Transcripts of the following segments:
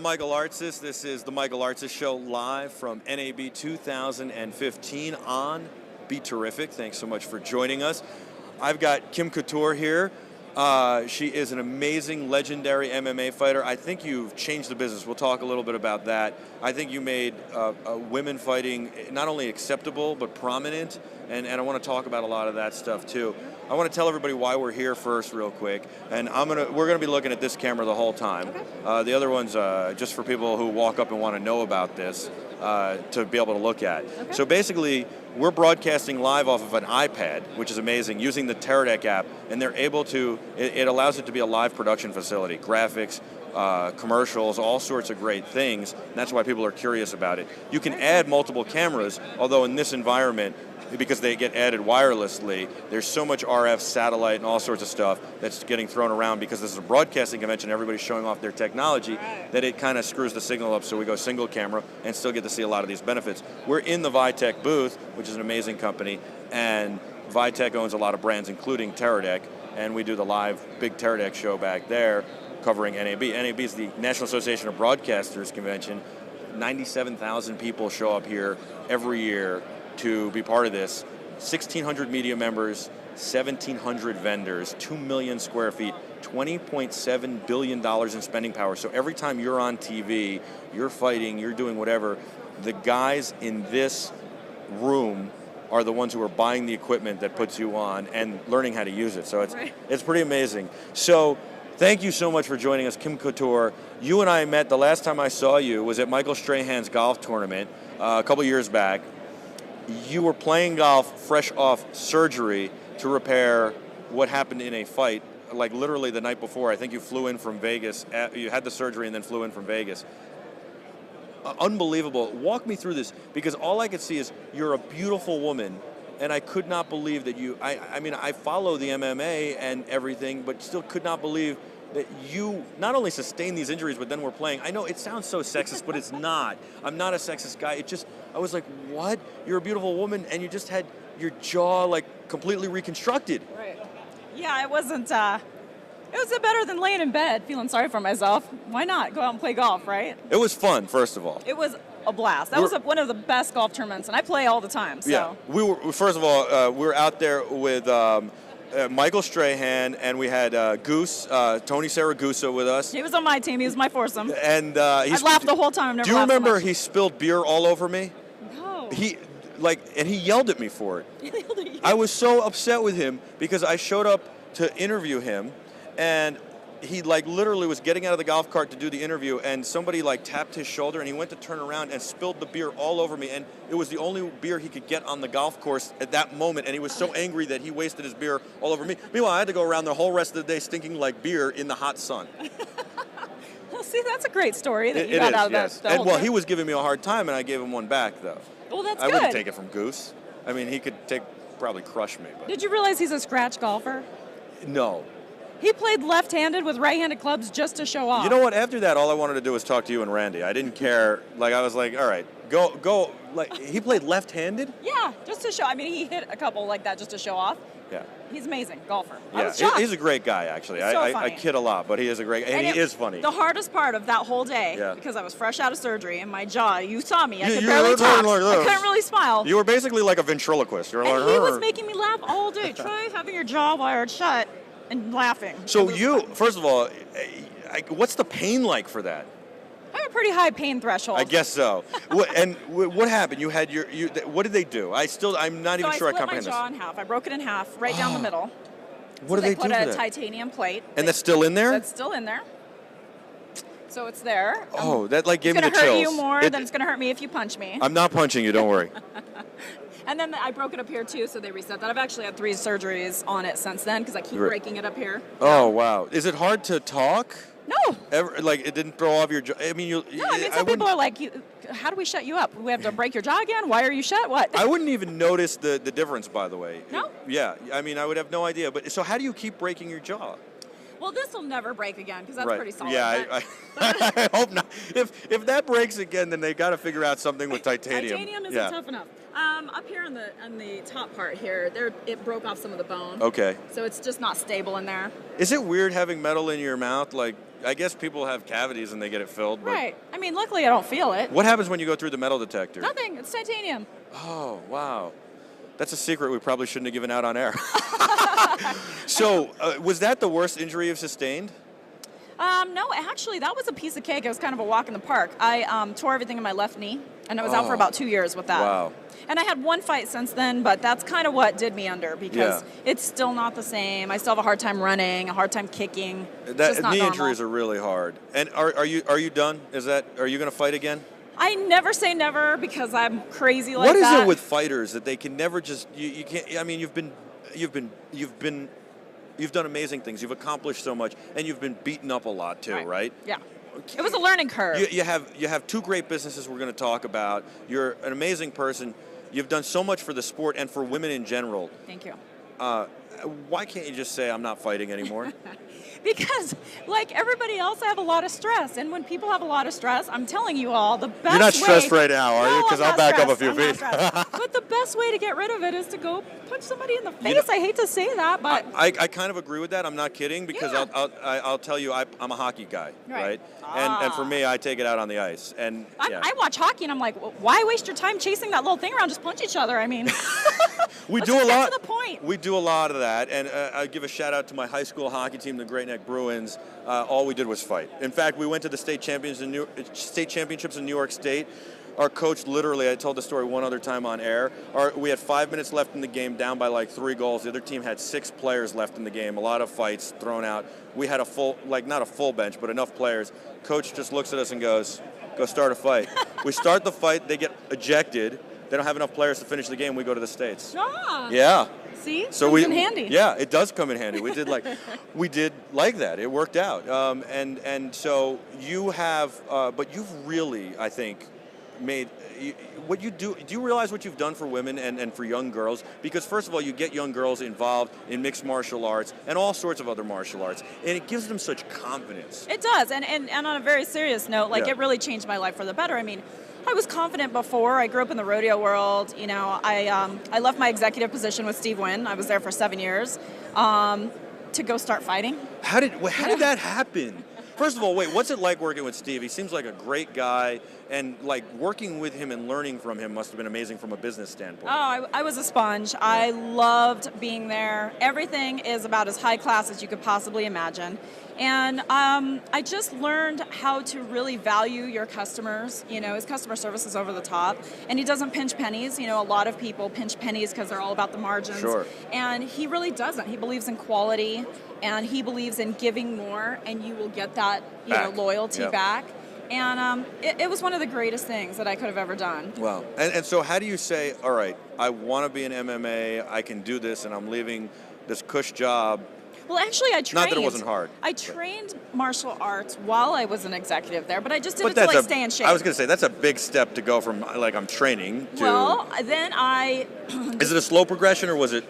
I'm Michael Artsis. This is the Michael Artsis Show live from NAB 2015 on BeTerrific. Thanks so much for joining us. I've got Kim Couture here. She is an amazing, legendary MMA fighter. I think you've changed the business. We'll talk a little bit about that. I think you made women fighting not only acceptable, but prominent, and I want to talk about a lot of that stuff too. I want to tell everybody why we're here first real quick, and we're gonna be looking at this camera the whole time. Okay. The other one's just for people who walk up and want to know about this, to be able to look at. Okay. So basically, we're broadcasting live off of an iPad, which is amazing, using the BeTerrific app, and they're able to, it allows it to be a live production facility, graphics, commercials, all sorts of great things, and that's why people are curious about it. You can add multiple cameras, although in this environment, because they get added wirelessly, there's so much RF, satellite, and all sorts of stuff that's getting thrown around because this is a broadcasting convention, everybody's showing off their technology, that it kind of screws the signal up, so we go single camera and still get to see a lot of these benefits. We're in the Vitech booth, which is an amazing company, and Vitech owns a lot of brands, including BeTerrific, and we do the live big BeTerrific show back there covering NAB. NAB is the National Association of Broadcasters convention. 97,000 people show up here every year to be part of this. 1,600 media members, 1,700 vendors, 2 million square feet, $20.7 billion in spending power. So every time you're on TV, you're fighting, you're doing whatever, the guys in this room are the ones who are buying the equipment that puts you on and learning how to use it. So it's pretty amazing. So thank you so much for joining us, Kim Couture. You and I met, the last time I saw you was at Michael Strahan's golf tournament a couple years back. You were playing golf fresh off surgery to repair what happened in a fight, like literally the night before. I think you flew in from Vegas. You had the surgery and then flew in from Vegas. Unbelievable. Walk me through this, because all I could see is you're a beautiful woman, and I could not believe that you, I mean, I follow the MMA and everything, but still could not believe that you not only sustained these injuries, but then were playing. I know it sounds so sexist, but it's not. I'm not a sexist guy. It just, I was like, what? You're a beautiful woman, and you just had your jaw like completely reconstructed. Right. Yeah, it wasn't, it was better than laying in bed feeling sorry for myself. Why not go out and play golf, right? It was fun, first of all. It was a blast. That was one of the best golf tournaments, and I play all the time. So. Yeah, we were, first of all, we were out there with Michael Strahan, and we had Goose, Tony Saragusa with us. He was on my team. He was my foursome. And I laughed the whole time. Do you remember he spilled beer all over me? No. And he yelled at me for it. I was so upset with him because I showed up to interview him, and he like literally was getting out of the golf cart to do the interview, and somebody like tapped his shoulder, and he went to turn around and spilled the beer all over me, and it was the only beer he could get on the golf course at that moment, and he was so angry that he wasted his beer all over me. Meanwhile, I had to go around the whole rest of the day stinking like beer in the hot sun. Well, see, that's a great story that you got out of that. And well, he was giving me a hard time, and I gave him one back, though. Well, that's good. I good. wouldn't take it from Goose. I mean, he could probably crush me. But. Did you realize he's a scratch golfer? No. He played left-handed with right-handed clubs just to show off. You know what? After that, all I wanted to do was talk to you and Randy. I didn't care. Like, I was like, all right, go. Like, he played left-handed? Yeah, just to show. I mean, he hit a couple like that just to show off. Yeah. He's amazing golfer. Yeah, I was shocked. He's a great guy, actually. So I kid a lot, but he is a great guy, and he is funny. The hardest part of that whole day, because I was fresh out of surgery, and my jaw, you saw me, I could barely talk. I couldn't really smile. You were basically like a ventriloquist. You're and he was making me laugh all day. Try having your jaw wired shut and laughing. So first of all, what's the pain like for that? I have a pretty high pain threshold. I guess so. And what happened? You had what did they do? I'm not even sure I comprehend this. I split my jaw in half. I broke it in half, right down the middle. What do they do? They put a titanium plate. And that's still in there? That's still in there. So it's there. Oh, that like gave me the chills. It's going to hurt you more than it's going to hurt me if you punch me. I'm not punching you, don't worry. And then I broke it up here too, so they reset that. I've actually had 3 surgeries on it since then because I keep breaking it up here. Oh, wow. Is it hard to talk? No. Like, it didn't throw off your jaw? I mean, No, I mean, some people are like, how do we shut you up? We have to break your jaw again? Why are you shut? What? I wouldn't even notice the difference, by the way. No? Yeah. I mean, I would have no idea. But so how do you keep breaking your jaw? Well, this will never break again because that's pretty solid. Yeah, I hope not. If that breaks again, then they got to figure out something with titanium. Titanium isn't tough enough. Up here on the top part here, it broke off some of the bone. Okay. So it's just not stable in there. Is it weird having metal in your mouth? Like, I guess people have cavities and they get it filled. But Right. I mean, luckily I don't feel it. what happens when you go through the metal detector? Nothing. It's titanium. Oh, wow. That's a secret we probably shouldn't have given out on air. So, was that the worst injury you've sustained? No, actually, that was a piece of cake. It was kind of a walk in the park. I tore everything in my left knee, and I was out for about 2 years with that. Wow. And I had one fight since then, but that's kind of what did me under because it's still not the same. I still have a hard time running, a hard time kicking. Just not knee normal. injuries are really hard. And are you done? Are you going to fight again? I never say never because I'm crazy like that. What is that. it with fighters that they can never just you can't? I mean, you've done amazing things. You've accomplished so much, and you've been beaten up a lot too, right? Yeah. It was a learning curve. You have two great businesses we're going to talk about. You're an amazing person. You've done so much for the sport and for women in general. Thank you. Why can't you just say I'm not fighting anymore? Because, like everybody else, I have a lot of stress. And when people have a lot of stress, I'm telling you all, the best way... You're not stressed right now, are you? Because I'll back up a few feet. But the best way to get rid of it is to go punch somebody in the face. I hate to say that, but... I kind of agree with that. I'm not kidding because I'll tell you, I'm a hockey guy, right? And for me, I take it out on the ice. And I watch hockey and I'm like, why waste your time chasing that little thing around? Just punch each other. I mean... We do a lot. Get to the point. We do a lot of that, and I give a shout out to my high school hockey team, the Great Neck Bruins. All we did was fight. In fact, we went to the state championships in New York State. Our coach literally, I told the story one other time on air. We had 5 minutes left in the game, down by like 3 goals. The other team had 6 players left in the game. A lot of fights thrown out. We had not a full bench, but enough players. Coach just looks at us and goes, "Go start a fight." We start the fight. They get ejected. They don't have enough players to finish the game. We go to the States. Ah. Yeah. See? So comes in handy. Yeah, it does come in handy. We did like that. It worked out. And so you have, but you've really, I think, made what you do. Do you realize what you've done for women and for young girls? Because first of all, you get young girls involved in mixed martial arts and all sorts of other martial arts, and it gives them such confidence. It does. And on a very serious note, it really changed my life for the better. I mean, I was confident before. I grew up in the rodeo world. You know, I left my executive position with Steve Wynn. I was there for 7 years to go start fighting. How did that happen? First of all, what's it like working with Steve? He seems like a great guy, and like working with him and learning from him must have been amazing from a business standpoint. Oh, I was a sponge. I loved being there. Everything is about as high class as you could possibly imagine. And I just learned how to really value your customers. You know, his customer service is over the top. And he doesn't pinch pennies. You know, a lot of people pinch pennies because they're all about the margins. Sure. And he really doesn't. He believes in quality, and he believes in giving more, and you will get that, loyalty back. And it was one of the greatest things that I could have ever done. Wow. And so how do you say, all right, I want to be in MMA, I can do this, and I'm leaving this cush job? Well, actually, I trained. Not that it wasn't hard. I trained martial arts while I was an executive there, but I just did it to stay in shape. I was going to say, that's a big step to go from, like, I'm training to... Well, then I... Is it a slow progression, or was it...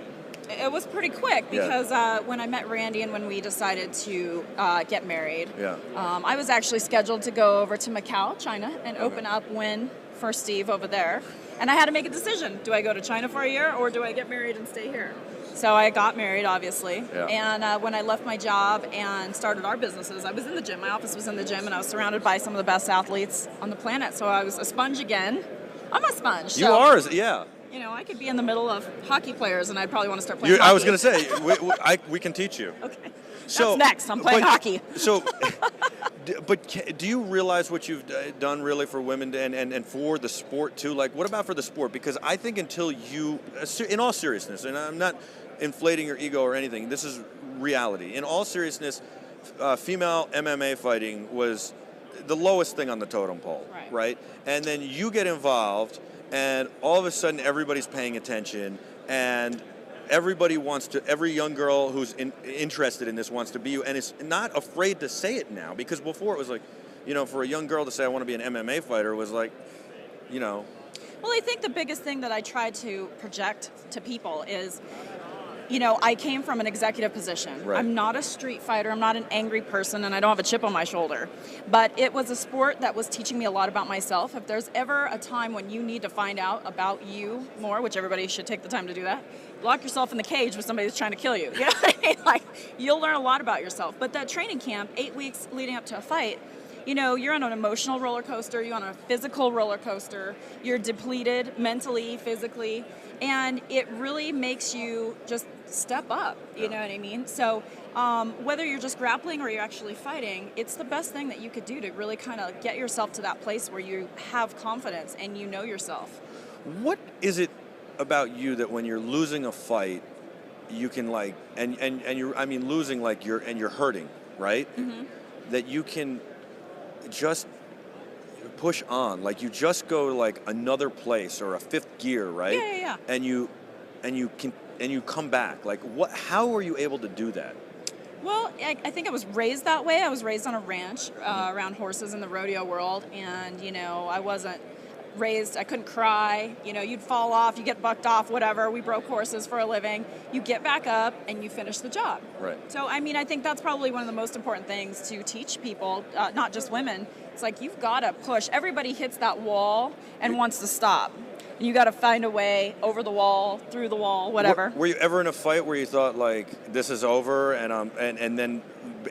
It was pretty quick because when I met Randy and when we decided to get married, I was actually scheduled to go over to Macau, China, and open up Wynn for Steve over there. And I had to make a decision. Do I go to China for a year, or do I get married and stay here? So I got married, obviously. Yeah. And when I left my job and started our businesses, I was in the gym. My office was in the gym, and I was surrounded by some of the best athletes on the planet. So I was a sponge again. I'm a sponge. You are, yeah. You know, I could be in the middle of hockey players, and I'd probably want to start playing hockey. I was going to say, we can teach you. Okay. That's next. I'm playing hockey. So, but do you realize what you've done really for women and for the sport too? Like, what about for the sport? Because I think until you, in all seriousness, and I'm not inflating your ego or anything, this is reality. In all seriousness, female MMA fighting was the lowest thing on the totem pole, right? And then you get involved, and all of a sudden everybody's paying attention, and everybody wants to, every young girl who's interested in this wants to be you, and is not afraid to say it now, because before it was like, you know, for a young girl to say I want to be an MMA fighter was like, you know. Well, I think the biggest thing that I try to project to people is I came from an executive position. Right. I'm not a street fighter. I'm not an angry person, and I don't have a chip on my shoulder. But it was a sport that was teaching me a lot about myself. If there's ever a time when you need to find out about you more, which everybody should take the time to do that, lock yourself in the cage with somebody who's trying to kill you. You know what I mean? Like, you'll learn a lot about yourself. But that training camp, 8 weeks leading up to a fight, you're on an emotional roller coaster, you're on a physical roller coaster, you're depleted mentally, physically, and it really makes you just step up, you know what I mean? So whether you're just grappling or you're actually fighting, it's the best thing that you could do to really kind of get yourself to that place where you have confidence and you know yourself. What is it about you that when you're losing a fight, you can losing like you're hurting, right? Mm-hmm. That you can just push on, like you just go to like another place or a fifth gear, right? Yeah. And you come back. Like how were you able to do that? Well, I think I was raised that way. I was raised on a ranch around horses in the rodeo world, and I wasn't raised, I couldn't cry, you'd fall off, you get bucked off, whatever. We broke horses for a living. You get back up and you finish the job. Right. So, I think that's probably one of the most important things to teach people, not just women. It's like, you've got to push. Everybody hits that wall and wants to stop. And you got to find a way over the wall, through the wall, whatever. Were you ever in a fight where you thought like, this is over, and then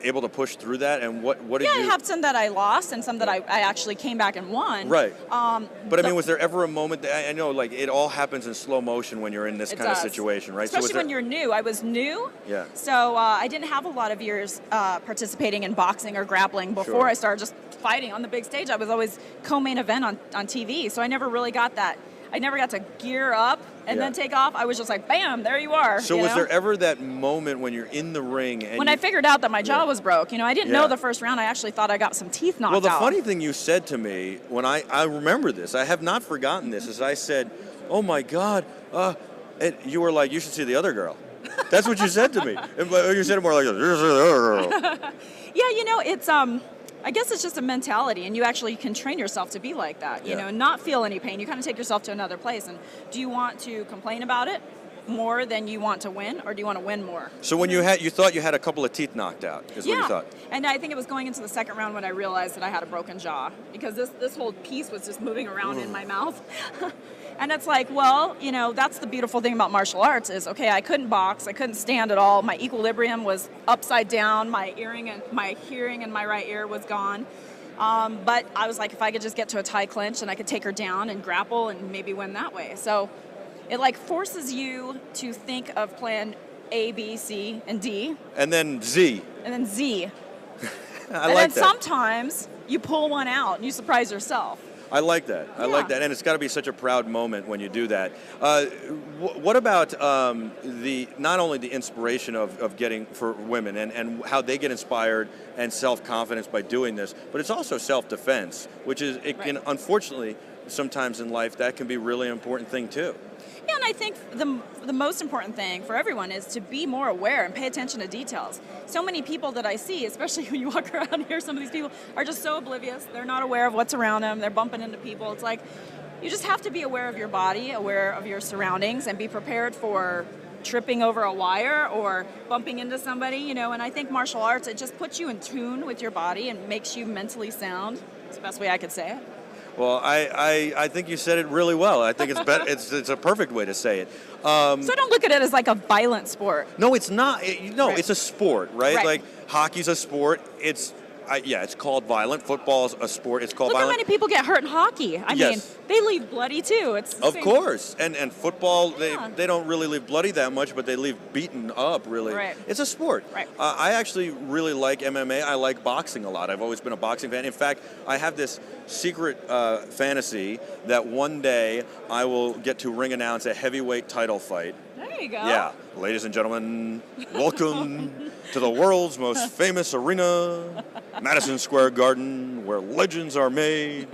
able to push through that? And what did you? Yeah, I have some that I lost and some that I actually came back and won. Right. But was there ever a moment that I know, like, it all happens in slow motion when you're in this kind of situation, right? Especially when you're new. I was new. Yeah. So I didn't have a lot of years participating in boxing or grappling before I started just fighting on the big stage. I was always co-main event on TV, so I never really got that. I never got to gear up and then take off. I was just like, bam, there you are. So was there ever that moment when you're in the ring and when I figured out that my jaw was broke? I didn't know the first round. I actually thought I got some teeth knocked out. Well, the funny thing you said to me, when I remember this, I have not forgotten this, is I said, oh my God, and you were like, you should see the other girl. That's what you said to me. You said it more like, you should see the other girl. Yeah, it's I guess it's just a mentality, and you actually can train yourself to be like that, and not feel any pain. You kind of take yourself to another place. And do you want to complain about it more than you want to win, or do you want to win more? So when you thought you had a couple of teeth knocked out, is what you thought? And I think it was going into the second round when I realized that I had a broken jaw, because this whole piece was just moving around in my mouth. And it's like, well, that's the beautiful thing about martial arts is, okay, I couldn't box, I couldn't stand at all. My equilibrium was upside down. My hearing in my right ear was gone. But I was like, if I could just get to a tie clinch and I could take her down and grapple and maybe win that way. So it like forces you to think of plan A, B, C, and D. And then Z. And then Z. I like that. Sometimes you pull one out and you surprise yourself. I like that. I like that, and it's got to be such a proud moment when you do that. What about not only the inspiration of getting for women and how they get inspired and self-confidence by doing this, but it's also self-defense, which can unfortunately sometimes in life that can be a really important thing too. Yeah, and I think the most important thing for everyone is to be more aware and pay attention to details. So many people that I see, especially when you walk around here, some of these people are just so oblivious. They're not aware of what's around them. They're bumping into people. It's like you just have to be aware of your body, aware of your surroundings, and be prepared for tripping over a wire or bumping into somebody, And I think martial arts, it just puts you in tune with your body and makes you mentally sound. It's the best way I could say it. Well, I think you said it really well. I think it's better. It's a perfect way to say it. So don't look at it as like a violent sport. No, it's not. It's a sport, right? Like hockey's a sport. It's called violent. Football's a sport. It's called violent. Look how many people get hurt in hockey. I mean, they leave bloody too. It's the of same. course. And football, they don't really leave bloody that much, but they leave beaten up, really. Right. It's a sport. Right. I actually really like MMA. I like boxing a lot. I've always been a boxing fan. In fact, I have this secret fantasy that one day I will get to ring announce a heavyweight title fight. There you go. Yeah. Ladies and gentlemen, welcome to the world's most famous arena, Madison Square Garden, where legends are made.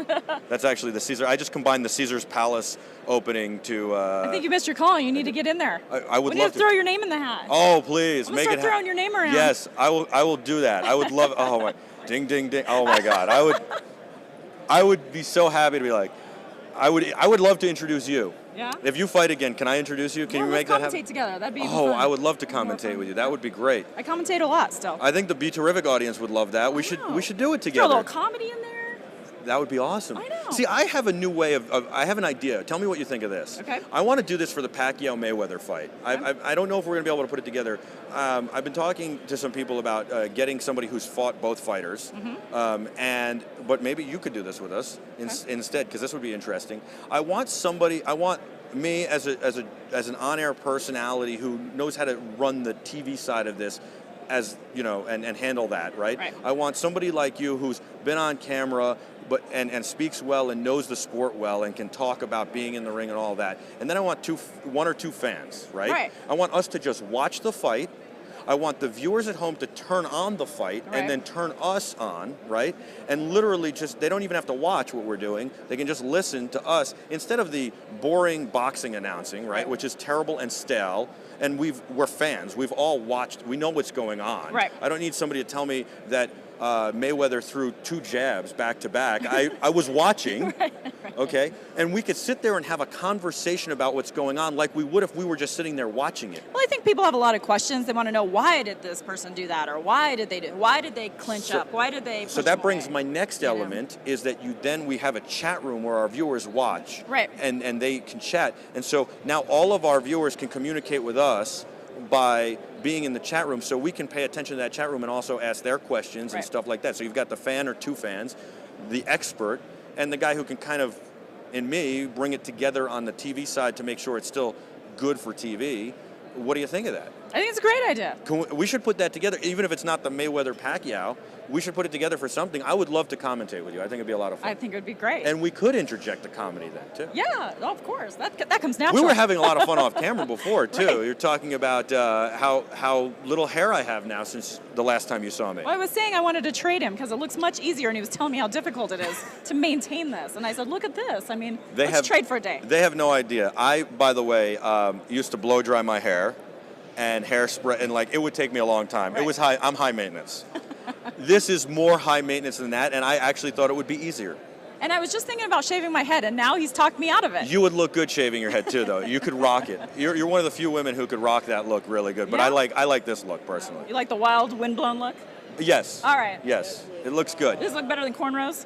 That's actually the Caesar. I just combined the Caesar's Palace opening to... I think you missed your call. You need to get in there. I would love to. Throw your name in the hat. Oh, please. Make it throwing your name around. Yes, I will do that. I would love... Oh, my... Ding, ding, ding. Oh, my God. I would be so happy to be like... I would love to introduce you. Yeah? If you fight again, can I introduce you? Can you make that happen? Let's commentate together. That'd be even Oh, fun. I would love to commentate with you. That would be great. I commentate a lot still. I think the BeTerrific audience would love that. We should do it Throw together. a little comedy in there. That would be awesome. I know. See, I have a new way I have an idea. Tell me what you think of this. Okay. I want to do this for the Pacquiao-Mayweather fight. Okay. I don't know if we're going to be able to put it together. I've been talking to some people about getting somebody who's fought both fighters, but maybe you could do this with us instead, because this would be interesting. I want me as an on-air personality who knows how to run the TV side of this, as you know, and handle that, right? I want somebody like you who's been on camera, but and speaks well and knows the sport well and can talk about being in the ring and all that. And then I want one or two fans, right? I want us to just watch the fight. I want the viewers at home to turn on the fight and then turn us on, right? And literally they don't even have to watch what we're doing. They can just listen to us instead of the boring boxing announcing, right? Which is terrible and stale. And we're fans. We've all watched. We know what's going on. I don't need somebody to tell me that Mayweather threw 2 jabs back to back. I was watching, okay? And we could sit there and have a conversation about what's going on like we would if we were just sitting there watching it. Well, I think people have a lot of questions. They want to know, why did this person do that? Or why did they clinch up? Why did they So that brings my next element is that we have a chat room where our viewers watch. And they can chat. And so now all of our viewers can communicate with us by being in the chat room, so we can pay attention to that chat room and also ask their questions and stuff like that. So you've got the fan or 2 fans, the expert, and the guy who can kind of, in me, bring it together on the TV side to make sure it's still good for TV. What do you think of that? I think it's a great idea. We should put that together, even if it's not the Mayweather-Pacquiao. We should put it together for something. I would love to commentate with you. I think it'd be a lot of fun. I think it would be great. And we could interject the comedy then, too. Yeah, of course. That comes naturally. We were having a lot of fun off camera before, too. You're talking about how little hair I have now since the last time you saw me. Well, I was saying I wanted to trade him because it looks much easier, and he was telling me how difficult it is to maintain this. And I said, look at this. I mean, let's trade for a day. They have no idea. I, by the way, used to blow dry my hair and hairspray, and it would take me a long time. It was I'm high maintenance. This is more high maintenance than that, and I actually thought it would be easier. And I was just thinking about shaving my head, and now he's talked me out of it. You would look good shaving your head too, though. You could rock it. You're one of the few women who could rock that look really good. But I like this look personally. You like the wild, windblown look? Yes. All right. Yes, it looks good. Does this look better than cornrows?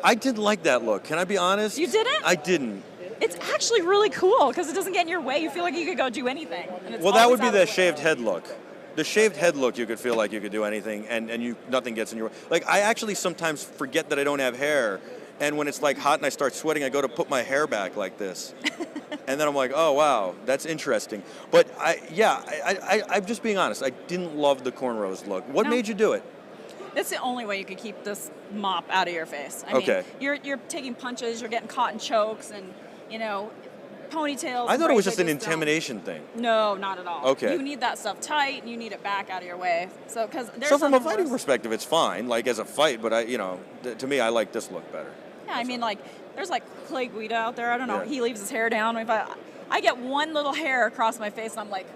I didn't like that look. Can I be honest? You didn't? I didn't. It's actually really cool because it doesn't get in your way. You feel like you could go do anything. Well, that would be the shaved head look. The shaved head look, you could feel like you could do anything, and nothing gets in your way. I actually sometimes forget that I don't have hair, and when it's hot and I start sweating, I go to put my hair back like this, and then I'm like, oh wow, that's interesting. But I'm just being honest. I didn't love the cornrows look. What made you do it? That's the only way you could keep this mop out of your face. I mean, you're taking punches, you're getting caught in chokes, and ponytails. I thought it was just an intimidation thing. No, not at all. Okay. You need that stuff tight, and you need it back out of your way. So from a fighting perspective, it's fine, as a fight. But to me, I like this look better. Yeah, I mean, there's Clay Guida out there. I don't know. Yeah. He leaves his hair down. If I get one little hair across my face, and I'm like.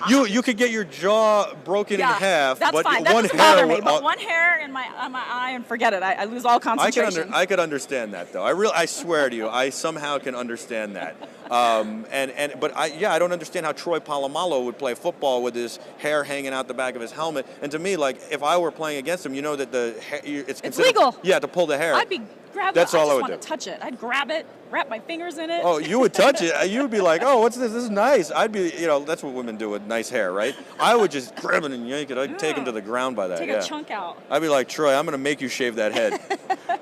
You could get your jaw broken in half, that's but fine. That doesn't bother me. But one hair in my eye and forget it. I lose all concentration. I could understand that though. I swear to you, I somehow can understand that. But I don't understand how Troy Polamalu would play football with his hair hanging out the back of his helmet. And to me, if I were playing against him, that it's legal. Yeah, to pull the hair. I'd be grabbing. That's all I would do. I just want to touch it. I'd grab it, wrap my fingers in it. Oh, you would touch it. You would be like, oh, what's this? This is nice. I'd be, that's what women do with nice hair, right? I would just grab it and yank it. I'd take him to the ground by that. Take a chunk out. I'd be like, Troy, I'm going to make you shave that head.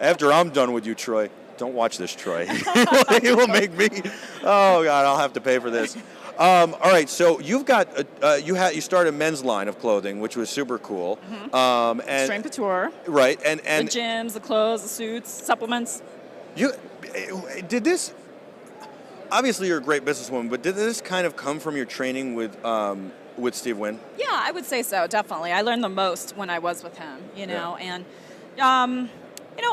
After I'm done with you, Troy. Don't watch this, Troy. He will make me. Oh God, I'll have to pay for this. All right, so you've got you started a men's line of clothing, which was super cool. And Kim Couture. Right, and the gyms, the clothes, the suits, supplements. You did this. Obviously, you're a great businesswoman, but did this kind of come from your training with Steve Wynn? Yeah, I would say so. Definitely, I learned the most when I was with him. And.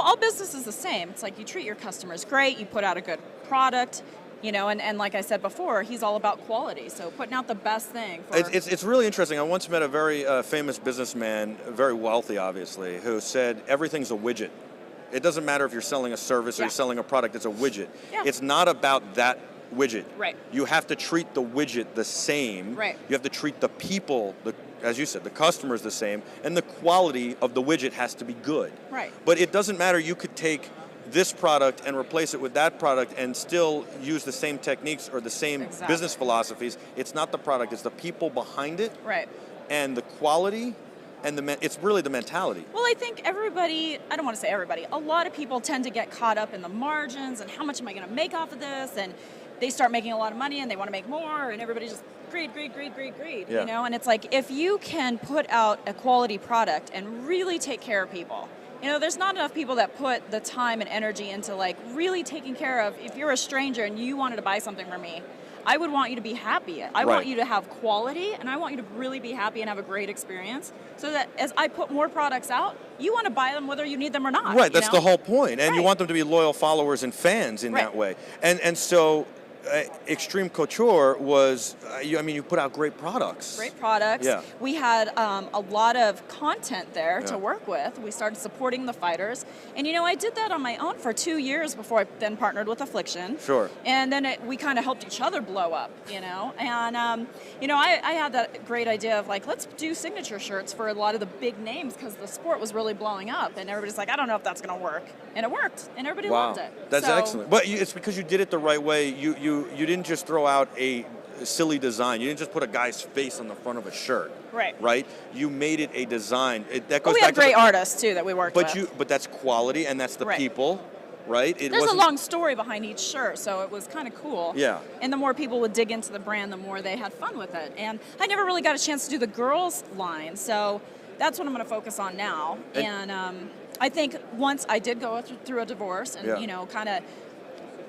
All business is the same. It's like you treat your customers great, you put out a good product, and like I said before, he's all about quality. So putting out the best thing. It's really interesting. I once met a very famous businessman, very wealthy, obviously, who said everything's a widget It doesn't matter if you're selling a service or you're selling a product. It's a widget. Yeah. It's not about that widget. Right. You have to treat the widget the same. Right. You have to treat the people, as you said, the customers the same, and the quality of the widget has to be good. Right. But it doesn't matter. You could take this product and replace it with that product and still use the same techniques or the same business philosophies. It's not the product, it's the people behind it. Right. And the quality and it's really the mentality. Well, I think everybody, I don't want to say everybody, a lot of people tend to get caught up in the margins and how much am I going to make off of this, and they start making a lot of money and they want to make more, and everybody just greed, Yeah. you know? And it's like, if you can put out a quality product and really take care of people, you know, there's not enough people that put the time and energy into like really taking care of, if you're a stranger and you wanted to buy something from me, I would want you to be happy. I want you to have quality, and I want you to really be happy and have a great experience, so that as I put more products out, you want to buy them whether you need them or not. Right, that's the whole point. And you want them to be loyal followers and fans in that way. And so Extreme Couture was, you put out great products. Great products. Yeah. We had a lot of content there to work with. We started supporting the fighters. And, you know, I did that on my own for 2 years before I then partnered with Affliction. Sure. And then we kind of helped each other blow up, you know. And, you know, I had that great idea of, like, let's do signature shirts for a lot of the big names because the sport was really blowing up. And everybody's like, I don't know if that's going to work. And it worked. And everybody loved it. That's excellent. But it's because you did it the right way. You didn't just throw out a silly design. You didn't just put a guy's face on the front of a shirt. Right. Right? You made it a design. That goes we back had great artists, too, that we worked with. But that's quality, and that's the people, right? There's a long story behind each shirt, so it was kind of cool. Yeah. And the more people would dig into the brand, the more they had fun with it. And I never really got a chance to do the girls line, so that's what I'm going to focus on now. And I think once I did go through a divorce and, you know, kind of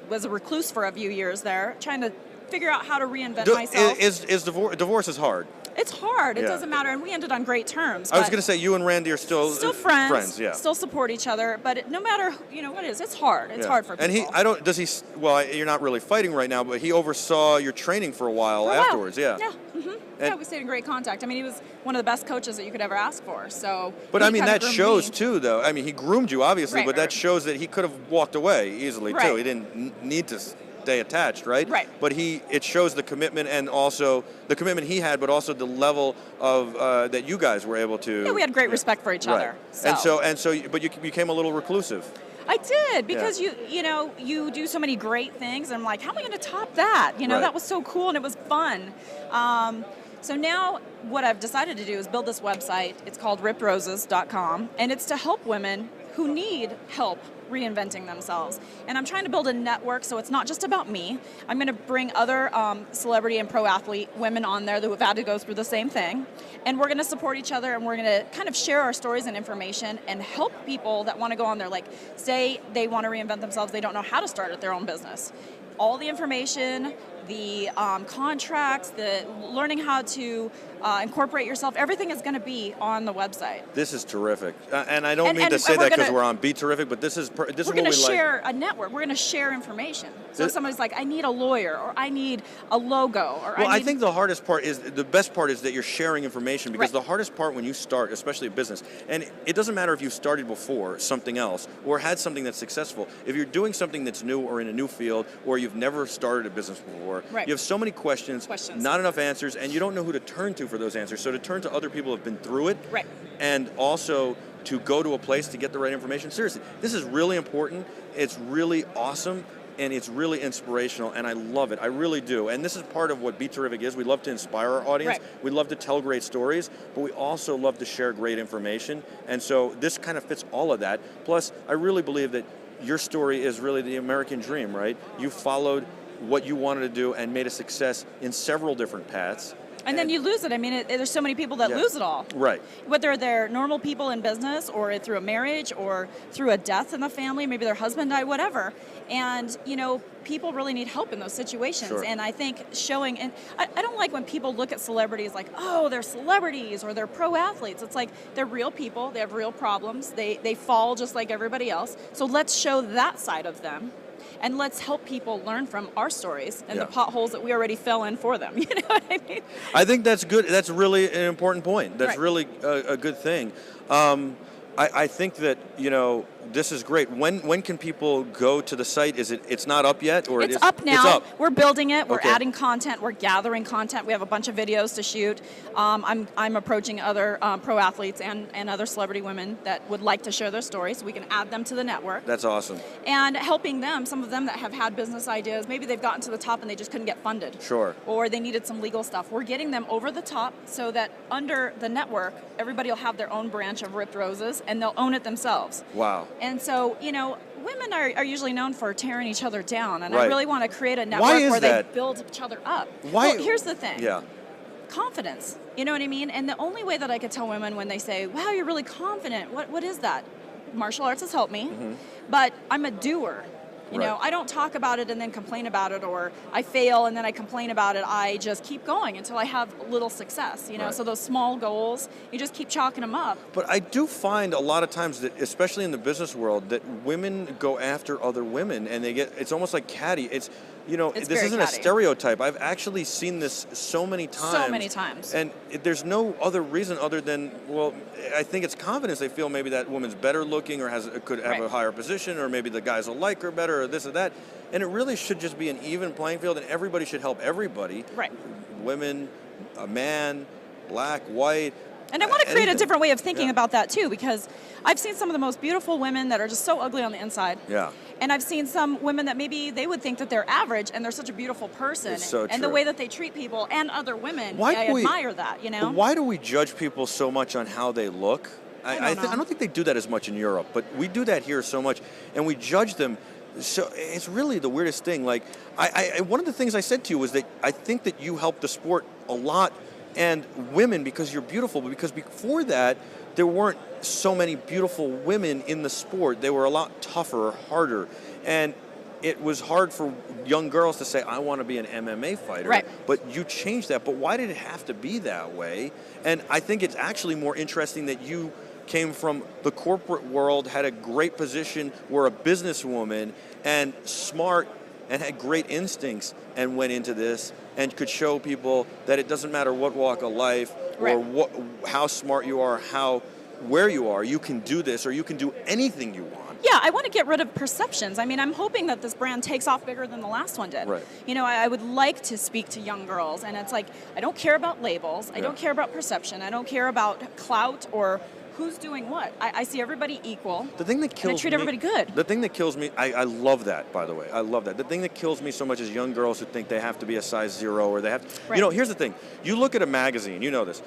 was a recluse for a few years there, trying to figure out how to reinvent myself. Divorce is hard. It's hard. It doesn't matter, and we ended on great terms. I was going to say, you and Randy are still friends. Friends, yeah. Still support each other, but no matter what it is, it's hard. It's hard for people. And well, you're not really fighting right now, but he oversaw your training for a while afterwards, yeah. Yeah. Mm-hmm. Yeah, we stayed in great contact. I mean, he was one of the best coaches that you could ever ask for. So, but I mean, that shows too, though. I mean, he groomed you, obviously, but that shows that he could have walked away easily too. He didn't need to stay attached, right? Right. But it shows the commitment, and also the commitment he had, but also the level of that you guys were able to. Yeah, we had great respect for each other. So. But you became a little reclusive. I did, because you do so many great things, and I'm like, how am I going to top that? You know, that was so cool and it was fun. So now what I've decided to do is build this website. It's called rippedroses.com, and it's to help women who need help reinventing themselves. And I'm trying to build a network, so it's not just about me. I'm going to bring other celebrity and pro athlete women on there that have had to go through the same thing. And we're going to support each other, and we're going to kind of share our stories and information and help people that want to go on there. Like, say they want to reinvent themselves, they don't know how to start their own business. All the information, the contracts, the learning how to incorporate yourself, everything is going to be on the website. This is terrific. And I don't mean to say that because we're on BeTerrific, but this is what we like. We're going to share a network. We're going to share information. So if somebody's like, I need a lawyer, or I need a logo, or I think the hardest part is, the best part is that you're sharing information, because the hardest part when you start, especially a business, and it doesn't matter if you started before something else or had something that's successful, if you're doing something that's new or in a new field, or you've never started a business before, you have so many questions, not enough answers, and you don't know who to turn to for those answers. So to turn to other people who have been through it, and also to go to a place to get the right information. Seriously, this is really important. It's really awesome, and it's really inspirational, and I love it. I really do. And this is part of what BeTerrific is. We love to inspire our audience. We love to tell great stories, but we also love to share great information. And so this kind of fits all of that. Plus, I really believe that your story is really the American dream, right? You followed what you wanted to do and made a success in several different paths. And then you lose it. I mean, there's so many people that lose it all. Right. Whether they're normal people in business, or through a marriage, or through a death in the family, maybe their husband died, whatever. And, you know, people really need help in those situations. And I think showing, and I don't like when people look at celebrities like, oh, they're celebrities or they're pro athletes. It's like, they're real people. They have real problems. They fall just like everybody else. So let's show that side of them. And let's help people learn from our stories and the potholes that we already fell in for them. You know what I mean? I think that's good. That's really an important point. That's really a good thing. I think that, you know, this is great. When can people go to the site? It's not up yet, or it's up now? It's up. We're building it. We're adding content. We're gathering content. We have a bunch of videos to shoot. I'm approaching other pro athletes and other celebrity women that would like to share their stories, so we can add them to the network. That's awesome. And helping them, some of them that have had business ideas, maybe they've gotten to the top and they just couldn't get funded. Sure. Or they needed some legal stuff. We're getting them over the top so that under the network, everybody will have their own branch of Ripped Roses and they'll own it themselves. Wow. And so, women are usually known for tearing each other down, and right. I really want to create a network where they build each other up. Why? Well, here's the thing. Yeah. Confidence. You know what I mean? And the only way that I could tell women when they say, wow, you're really confident, what is that? Martial arts has helped me, but I'm a doer. You know, I don't talk about it and then complain about it, or I fail and then I complain about it. I just keep going until I have little success, So those small goals, you just keep chalking them up. But I do find a lot of times that, especially in the business world, that women go after other women and it's almost like catty. It's this isn't a stereotype. I've actually seen this so many times. So many times. And there's no other reason other than, well, I think it's confidence. They feel maybe that woman's better looking or could have a higher position, or maybe the guys will like her better, or this or that. And it really should just be an even playing field, and everybody should help everybody. Right. Women, a man, black, white. And I want to create a different way of thinking about that too, because I've seen some of the most beautiful women that are just so ugly on the inside. Yeah. And I've seen some women that maybe they would think that they're average and they're such a beautiful person. It's so and true. the way that they treat people and other women, I admire that, Why do we judge people so much on how they look? I don't think they do that as much in Europe, but we do that here so much, and we judge them. So it's really the weirdest thing. Like, one of the things I said to you was that I think that you help the sport a lot, and women, because you're beautiful, but because before that, there weren't so many beautiful women in the sport. They were a lot tougher, harder, and it was hard for young girls to say, I want to be an MMA fighter. Right. But you changed that. But why did it have to be that way? And I think it's actually more interesting that you came from the corporate world, had a great position, were a businesswoman, and smart, and had great instincts, and went into this and could show people that it doesn't matter what walk of life or how smart you are, where you are, you can do this, or you can do anything you want. Yeah, I want to get rid of perceptions. I mean, I'm hoping that this brand takes off bigger than the last one did. Right. I would like to speak to young girls, and it's like, I don't care about labels, I don't care about perception, I don't care about clout or who's doing what. I see everybody equal. The thing that kills and I treat everybody good. The thing that kills me, I love that, by the way. I love that. The thing that kills me so much is young girls who think they have to be a size 0, or they have to, right. Here's the thing. You look at a magazine, you know this.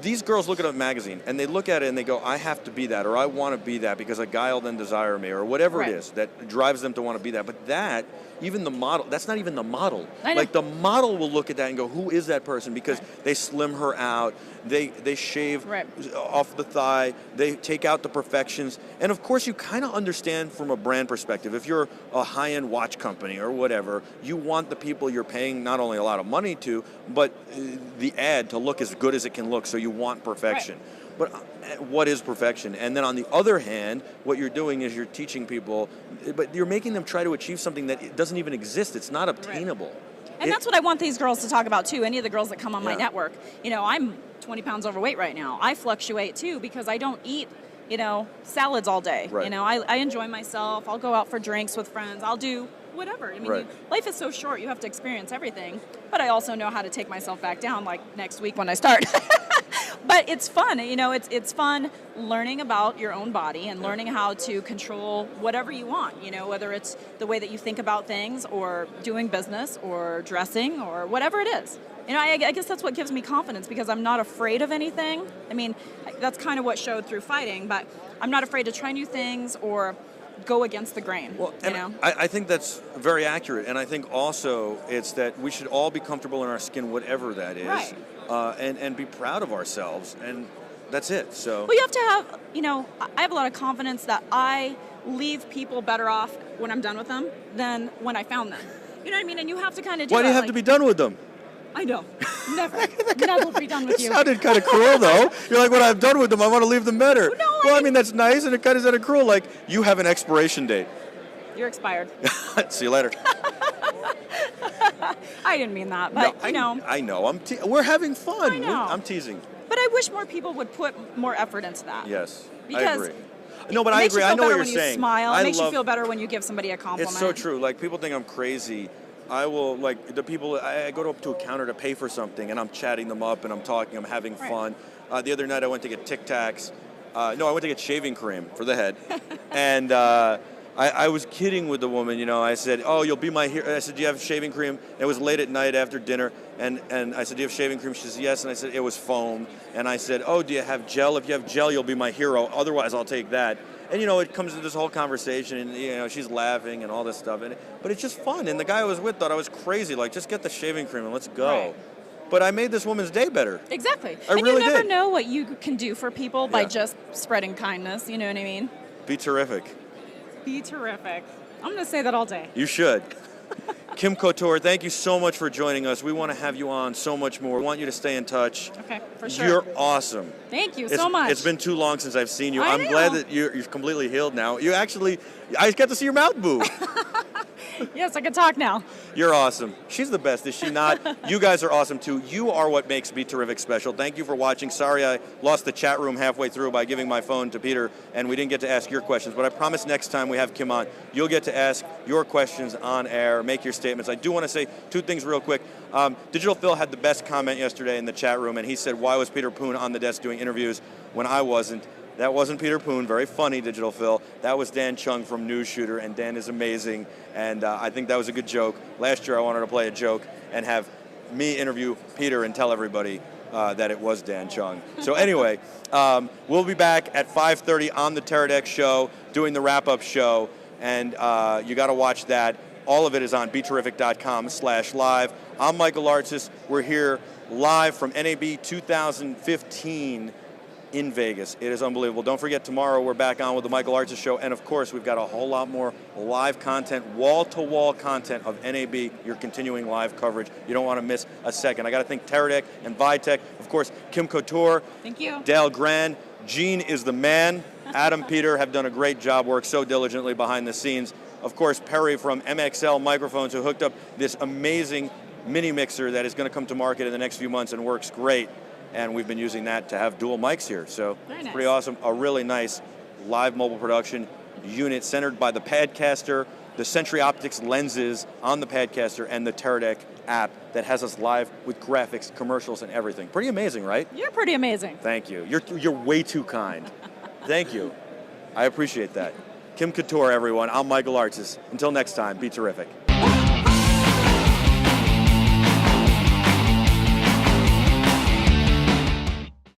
These girls look at a magazine and they look at it and they go, I have to be that, or I want to be that because a guy will then desire me, or whatever it is that drives them to want to be that. But that, even the model, that's not even the model. Like, the model will look at that and go, who is that person? Because they slim her out, they shave off the thigh, they take out the perfections. And of course, you kind of understand from a brand perspective, if you're a high-end watch company or whatever, you want the people you're paying not only a lot of money to, but the ad to look as good as it can look, so you want perfection. But what is perfection? And then on the other hand, what you're doing is you're teaching people, but you're making them try to achieve something that doesn't even exist. It's not obtainable. And that's what I want these girls to talk about too, any of the girls that come on my network. I'm 20 pounds overweight right now. I fluctuate too because I don't eat, salads all day. Right. I enjoy myself. I'll go out for drinks with friends. I'll do whatever. I mean, life is so short. You have to experience everything. But I also know how to take myself back down, like next week when I start. But it's fun, it's fun learning about your own body and learning how to control whatever you want, whether it's the way that you think about things or doing business or dressing or whatever it is. I guess that's what gives me confidence, because I'm not afraid of anything. I mean, that's kind of what showed through fighting, but I'm not afraid to try new things or go against the grain. Well, I think that's very accurate, and I think also it's that we should all be comfortable in our skin, whatever that is. Right. And be proud of ourselves, and that's it. So. Well, you have to have, I have a lot of confidence that I leave people better off when I'm done with them than when I found them. You know what I mean? And you have to kind of do Why do you have to be done with them? I know. Never be done with you. It sounded kind of cruel, though. You're like, when I'm done with them, I want to leave them better. No, I mean, that's nice, and it kind of sounded cruel. Like, you have an expiration date. You're expired. See you later. I didn't mean that, but I know. We're having fun. I know. I'm teasing. But I wish more people would put more effort into that. Yes, because I agree. No, but I agree. I know what you're saying. Smile. It makes you feel better when you give somebody a compliment. It's so true. Like, people think I'm crazy. I will, like, the people, I go up to a counter to pay for something, and I'm chatting them up, and I'm talking, I'm having fun. The other night I went to get Tic Tacs. I went to get shaving cream for the head. And I was kidding with the woman, you know. I said, oh, you'll be my hero. I said, do you have shaving cream? And it was late at night after dinner. And I said, do you have shaving cream? She says, yes. And I said, it was foam. And I said, oh, do you have gel? If you have gel, you'll be my hero. Otherwise, I'll take that. And, you know, it comes to this whole conversation, and, you know, she's laughing and all this stuff. But it's just fun. And the guy I was with thought I was crazy. Like, just get the shaving cream and let's go. Right. But I made this woman's day better. Exactly. And you never know what you can do for people by just spreading kindness. You know what I mean? Be terrific. Be terrific. I'm going to say that all day. You should. Kim Couture, thank you so much for joining us. We want to have you on so much more. We want you to stay in touch. Okay, for sure. You're awesome. Thank you so much. It's been too long since I've seen you. I'm glad that you're completely healed now. I got to see your mouth move. Yes, I can talk now. You're awesome. She's the best, is she not? You guys are awesome too. You are what makes BeTerrific special. Thank you for watching. Sorry I lost the chat room halfway through by giving my phone to Peter, and we didn't get to ask your questions, but I promise next time we have Kim on, you'll get to ask your questions on air, make your statements. I do want to say two things real quick. Digital Phil had the best comment yesterday in the chat room, and he said, why was Peter Poon on the desk doing interviews when I wasn't? That wasn't Peter Poon. Very funny, Digital Phil. That was Dan Chung from News Shooter, and Dan is amazing, and I think that was a good joke. Last year I wanted to play a joke and have me interview Peter and tell everybody that it was Dan Chung. So anyway, we'll be back at 5:30 on the TerraDeck show doing the wrap-up show, and you got to watch that. All of it is on BeTerrific.com/live. I'm Michael Artsis. We're here live from NAB 2015 in Vegas. It is unbelievable. Don't forget, tomorrow we're back on with the Michael Artsis Show, and of course we've got a whole lot more live content, wall-to-wall content of NAB, your continuing live coverage. You don't want to miss a second. I got to thank TerraDeck and ViTech, of course, Kim Couture. Thank you. Dale Grand. Gene is the man. Adam, Peter have done a great job, worked so diligently behind the scenes. Of course, Perry from MXL Microphones, who hooked up this amazing mini mixer that is going to come to market in the next few months and works great. And we've been using that to have dual mics here. So it's pretty awesome. A really nice live mobile production unit centered by the Padcaster, the Century Optics lenses on the Padcaster, and the TerraDeck app that has us live with graphics, commercials, and everything. Pretty amazing, right? You're pretty amazing. Thank you. You're way too kind. Thank you. I appreciate that. Kim Couture, everyone. I'm Michael Artsis. Until next time, be terrific.